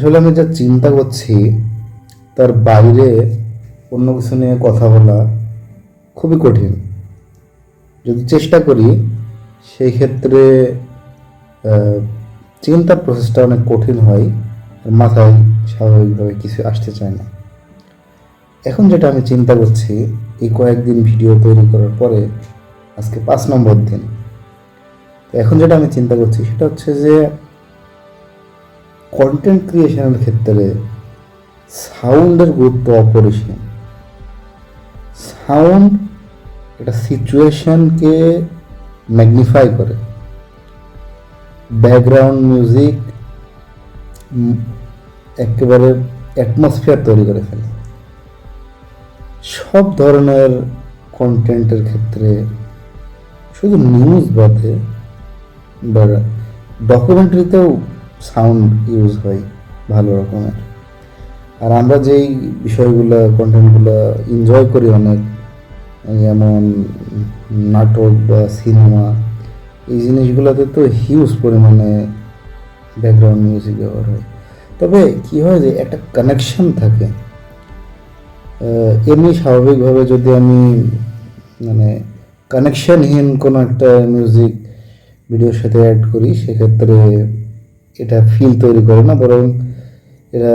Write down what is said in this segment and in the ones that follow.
আসলে আমি যা চিন্তা করছি তার বাইরে অন্য কিছু নিয়ে কথা বলা খুবই কঠিন। যদি চেষ্টা করি সেই ক্ষেত্রে আহ, চিন্তার প্রসেসটা অনেক কঠিন হয়, আর মাথায় স্বাভাবিকভাবে কিছু আসতে চায় না। এখন যেটা আমি চিন্তা করছি, এই কয়েকদিন ভিডিও তৈরি করার পরে আজকে 5 নম্বর দিন। তো এখন যেটা আমি চিন্তা করছি সেটা হচ্ছে যে কন্টেন্ট ক্রিয়েশনের ক্ষেত্রে সাউন্ডের গুরুত্ব অপরিসীম। সাউন্ড একটা সিচুয়েশনকে ম্যাগনিফাই করে। ব্যাকগ্রাউন্ড মিউজিক একেবারে অ্যাটমসফিয়ার তৈরি করে ফেলে। সব ধরনের কন্টেন্টের ক্ষেত্রে, শুধু নিউজ বাদে বা ডকুমেন্টারিতেও সাউন্ড ইউজ হয় ভালো রকমের। আর আমরা যেই বিষয়গুলো কন্টেন্টগুলো এনজয় করি অনেক, যেমন নাটক বা সিনেমা, এই জিনিসগুলোতে তো হিউজ পরিমাণে ব্যাকগ্রাউন্ড মিউজিক ব্যবহার হয়। তবে কি হয় যে একটা কানেকশন থাকে। এমনি স্বাভাবিকভাবে যদি আমি মানে কানেকশনহীন কোনো একটা মিউজিক ভিডিওর সাথে অ্যাড করি, সেক্ষেত্রে এটা ফিল তৈরি করে না, বরং এরা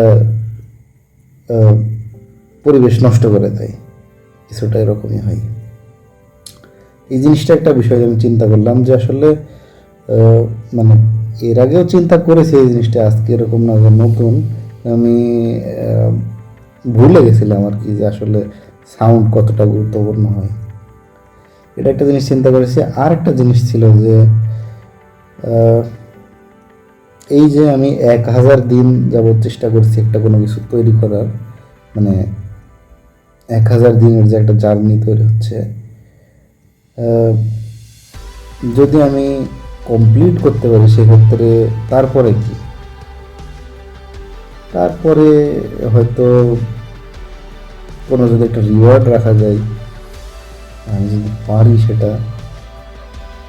পরিবেশ নষ্ট করে দেয়। কিছুটা এরকমই হয়। এই জিনিসটা একটা বিষয় আমি চিন্তা করলাম যে আসলে মানে এর আগেও চিন্তা করেছি এই জিনিসটা, আজকে এরকম না যে নতুন। আমি ভুলে গেছিলাম আর কি যে আসলে সাউন্ড কতটা গুরুত্বপূর্ণ হয়। এটা একটা জিনিস চিন্তা করেছি। আর একটা জিনিস ছিল যে এই যে আমি 1000 দিন যাবৎ চেষ্টা করছি একটা কোনো কিছু তৈরি করার, মানে 1000 দিনের যে একটা জার্নি তৈরি হচ্ছে, যদি আমি কমপ্লিট করতে পারি সেক্ষেত্রে তারপরে কি, তারপরে হয়তো কোনো যদি একটা রিওয়ার্ড রাখা যায়, আমি যদি পারি সেটা,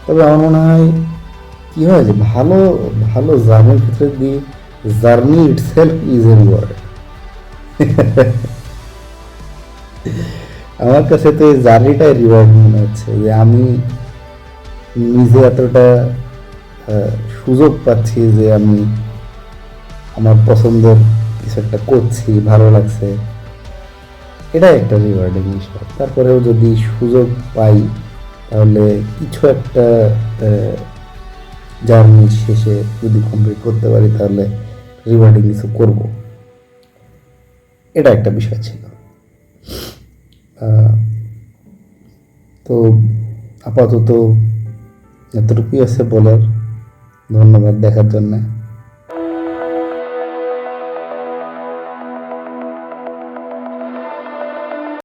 তবে আমার মনে হয় কি হয় যে ভালো ভালো জার্নির ক্ষেত্রে দি journey itself is a reward. আমার কাছে তো এই জার্নিটাই রিওয়ার্ড মনে হচ্ছে, যে আমি নিজে এতটা সুযোগ পাচ্ছি যে আমি আমার পছন্দের কিছু একটা করছি, ভালো লাগছে, এটাই একটা রিওয়ার্ডিং বিষয়। তারপরেও যদি সুযোগ পাই তাহলে কিছু একটা জার্নি শেষে যদি কমপ্লিট করতে পারি তাহলে রিওয়ার্ডিং কিছু করব, এটা একটা বিষয় ছিল। তো আপাতত এতটুকুই আছে বলার। ধন্যবাদ দেখার জন্যে।